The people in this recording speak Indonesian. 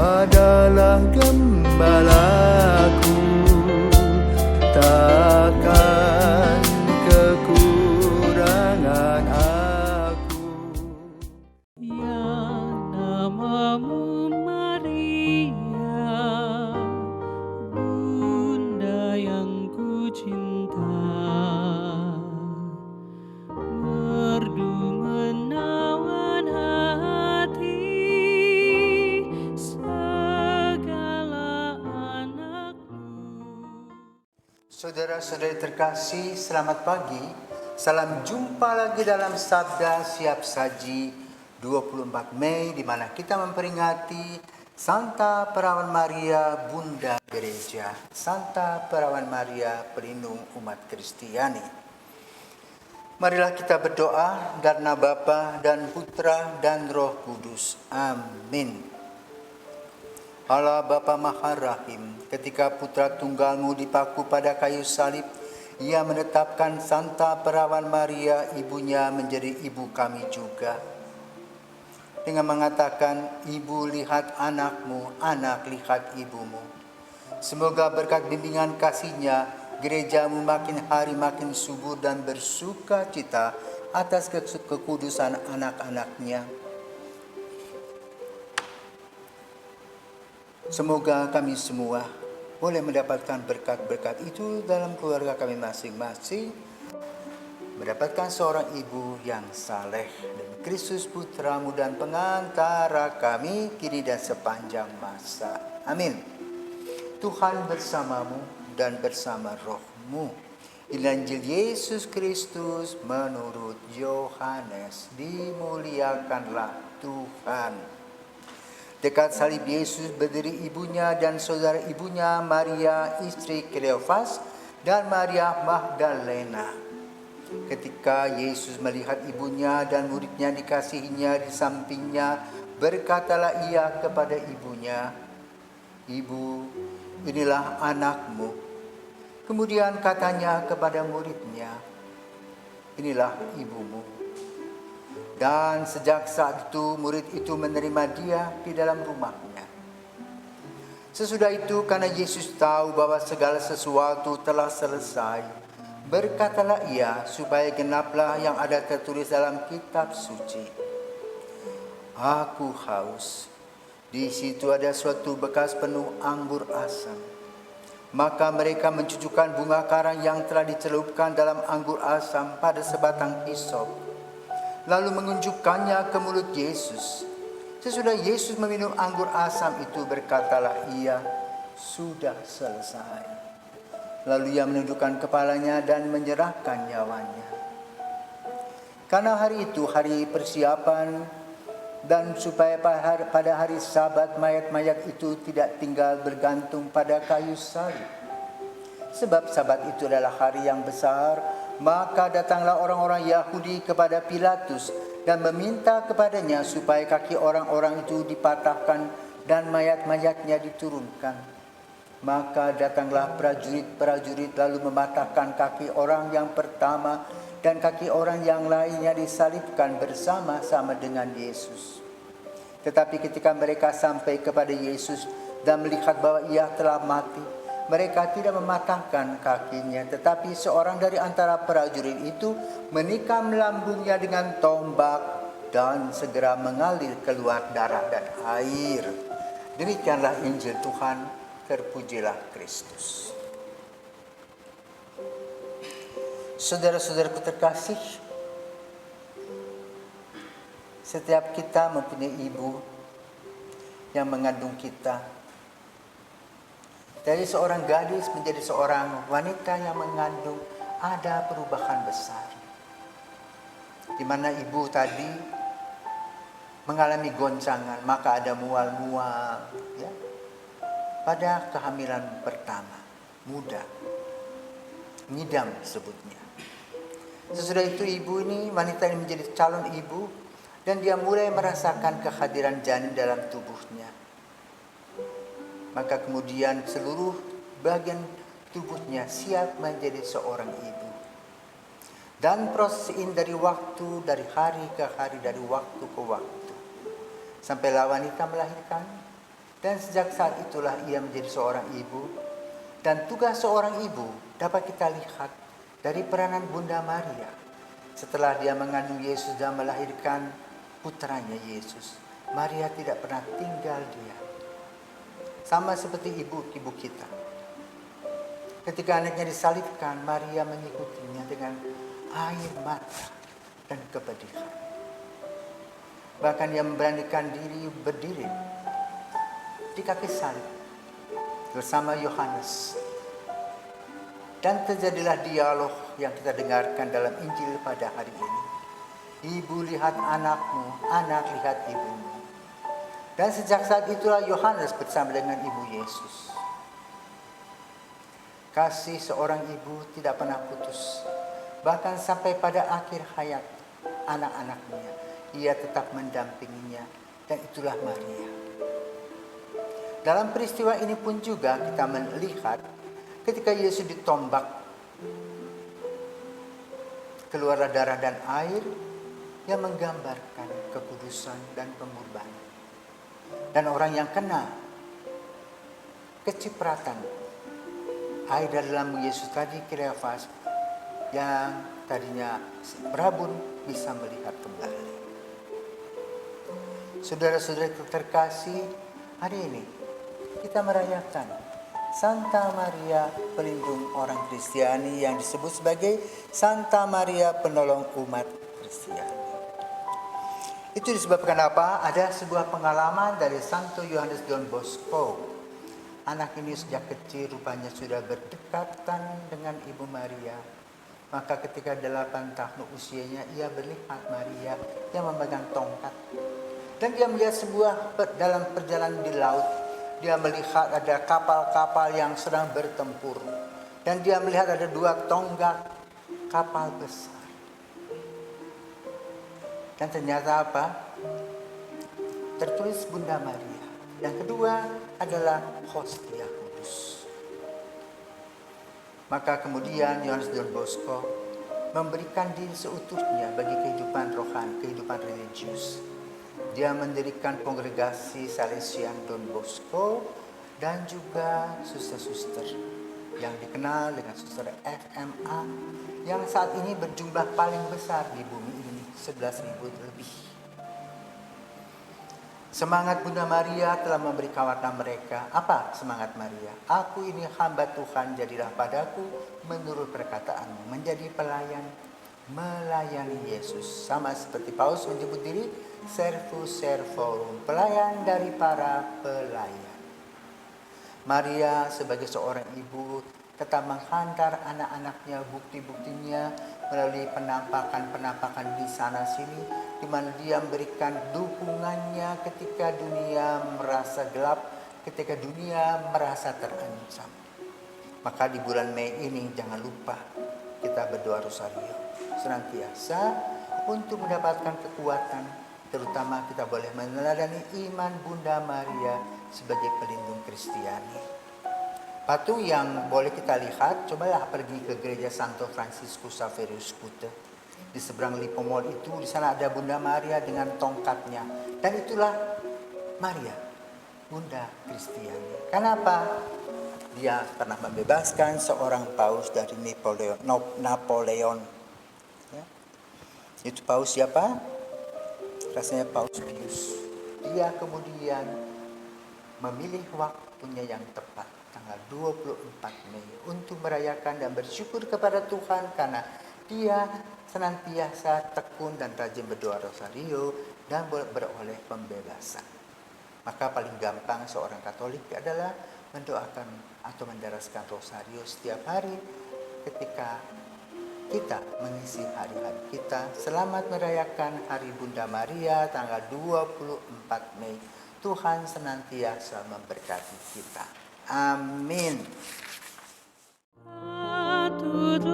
adalah gembalaku, takkan kekurangan aku. Ya namamu Maria, Bunda yang ku cinta, merdu menawan hati segala anakmu. Saudara-saudari terkasih, selamat pagi. Salam jumpa lagi dalam Sabda Siap Saji 24 Mei, di mana kita memperingati Santa Perawan Maria, Bunda Gereja. Santa Perawan Maria, pelindung umat Kristiani. Marilah kita berdoa karena Bapa dan Putra dan Roh Kudus. Amin. Allah Bapa Maha Rahim, ketika Putra Tunggalmu dipaku pada kayu salib, Ia menetapkan Santa Perawan Maria, ibunya, menjadi ibu kami juga. Dengan mengatakan, Ibu lihat anakmu, anak lihat ibumu. Semoga berkat bimbingan kasih-Nya, gerejamu makin hari makin subur dan bersuka cita atas kekudusan anak-anaknya. Semoga kami semua boleh mendapatkan berkat-berkat itu dalam keluarga kami masing-masing, mendapatkan seorang ibu yang saleh, dan Kristus Putramu dan pengantara kami kini dan sepanjang masa. Amin. Tuhan bersamamu dan bersama rohmu. Injil Yesus Kristus menurut Yohanes. Dimuliakanlah Tuhan. Dekat salib Yesus berdiri ibunya dan saudara ibunya, Maria istri Kleofas dan Maria Magdalena. Ketika Yesus melihat ibunya dan muridnya dikasihinya di sampingnya, berkatalah Ia kepada ibunya, "Ibu, inilah anakmu." Kemudian katanya kepada muridnya, "Inilah ibumu." Dan sejak saat itu murid itu menerima dia di dalam rumahnya. Sesudah itu, karena Yesus tahu bahwa segala sesuatu telah selesai, berkatalah Ia supaya genaplah yang ada tertulis dalam kitab suci, "Aku haus." Di situ ada suatu bekas penuh anggur asam. Maka mereka mencucukkan bunga karang yang telah dicelupkan dalam anggur asam pada sebatang hisop, lalu mengunjukkannya ke mulut Yesus. Sesudah Yesus meminum anggur asam itu, berkatalah Ia, "Sudah selesai." Lalu Ia menundukkan kepalanya dan menyerahkan nyawanya. Karena hari itu hari persiapan, dan supaya pada hari Sabat mayat-mayat itu tidak tinggal bergantung pada kayu salib. Sebab Sabat itu adalah hari yang besar, maka datanglah orang-orang Yahudi kepada Pilatus dan meminta kepadanya supaya kaki orang-orang itu dipatahkan dan mayat-mayatnya diturunkan. Maka datanglah prajurit-prajurit lalu mematahkan kaki orang yang pertama, dan kaki orang yang lainnya disalibkan bersama-sama dengan Yesus. Tetapi ketika mereka sampai kepada Yesus dan melihat bahwa Ia telah mati, mereka tidak mematahkan kakinya, tetapi seorang dari antara prajurit itu menikam lambungnya dengan tombak, dan segera mengalir keluar darah dan air. Demikianlah Injil Tuhan, terpujilah Kristus. Saudara-saudaraku terkasih, setiap kita mempunyai ibu yang mengandung kita. Dari seorang gadis menjadi seorang wanita yang mengandung, ada perubahan besar. Di mana ibu tadi mengalami goncangan, maka ada mual-mual, ya, pada kehamilan pertama, muda, ngidam sebutnya. Sesudah itu ibu ini, wanita ini menjadi calon ibu, dan dia mulai merasakan kehadiran janin dalam tubuhnya. Maka kemudian seluruh bagian tubuhnya siap menjadi seorang ibu. Dan proses ini dari hari ke hari, dari waktu ke waktu. Sampailah wanita melahirkan, Dan sejak saat itulah ia menjadi seorang ibu. Dan tugas seorang ibu dapat kita lihat dari peranan Bunda Maria. Setelah dia mengandung Yesus dan melahirkan putranya Yesus, Maria tidak pernah tinggal diam. Sama seperti ibu-ibu kita. Ketika anaknya disalibkan, Maria mengikutinya dengan air mata dan kepedihan. Bahkan dia memberanikan diri berdiri di kaki salib bersama Yohanes. Dan terjadilah dialog yang kita dengarkan dalam Injil pada hari ini. Ibu lihat anakmu, anak lihat ibumu. Dan sejak saat itulah Yohanes bersama dengan ibu Yesus. Kasih seorang ibu tidak pernah putus. Bahkan sampai pada akhir hayat anak-anaknya, ia tetap mendampinginya. Dan itulah Maria. Dalam peristiwa ini pun juga kita melihat ketika Yesus ditombak, keluarlah darah dan air yang menggambarkan kekudusan dan pengorbanan. Dan orang yang kena kecipratan air dari lambung Yesus tadi, Kleopas, yang tadinya berabun bisa melihat kembali. Saudara-saudara terkasih, hari ini kita merayakan Santa Maria pelindung orang Kristiani yang disebut sebagai Santa Maria penolong umat Kristiani. Itu disebabkan apa? Ada sebuah pengalaman dari Santo Yohanes Don Bosco. Anak ini sejak kecil rupanya sudah berdekatan dengan Ibu Maria. Maka ketika 8 tahun usianya, ia melihat Maria yang memegang tongkat. Dan dia melihat dalam perjalanan di laut, dia melihat ada kapal-kapal yang sedang bertempur. Dan dia melihat ada 2 tonggak kapal besar. Dan ternyata apa? Tertulis Bunda Maria. Yang kedua adalah hostia kudus. Maka kemudian Yohanes Don Bosco memberikan diri seutuhnya bagi kehidupan rohani, kehidupan religius. Dia mendirikan kongregasi Salesian Don Bosco dan juga suster-suster yang dikenal dengan suster FMA yang saat ini berjumlah paling besar di bumi ini, 11.000 lebih. Semangat Bunda Maria telah memberi warna mereka. Apa semangat Maria? Aku ini hamba Tuhan, jadilah padaku menurut perkataanmu. Menjadi pelayan, melayani Yesus. Sama seperti Paulus menyebut diri servus servorum, pelayan dari para pelayan. Maria sebagai seorang ibu tetap menghantar anak-anaknya, bukti-buktinya melalui penampakan-penampakan di sana sini, di mana dia memberikan dukungannya ketika dunia merasa gelap, ketika dunia merasa terancam. Maka di bulan Mei ini jangan lupa kita berdoa rosario senantiasa untuk mendapatkan kekuatan, terutama kita boleh meneladani iman Bunda Maria sebagai pelindung Kristiani. Patung yang boleh kita lihat, cobalah pergi ke gereja Santo Franciscus Xaverius Kute. Di seberang Lipo Mall itu, di sana ada Bunda Maria dengan tongkatnya. Dan itulah Maria, Bunda Kristiani. Kenapa? Dia pernah membebaskan seorang paus dari Napoleon. Ya. Itu paus siapa? Rasanya Paus Pius. Dia kemudian memilih waktunya yang tepat, tanggal 24 Mei, untuk merayakan dan bersyukur kepada Tuhan karena dia senantiasa tekun dan rajin berdoa rosario dan beroleh pembebasan. Maka paling gampang seorang Katolik adalah mendoakan atau mendaraskan rosario setiap hari ketika kita mengisi hari-hari kita. Selamat merayakan Hari Bunda Maria tanggal 24 Mei. Tuhan senantiasa memberkati kita. Amin. Patut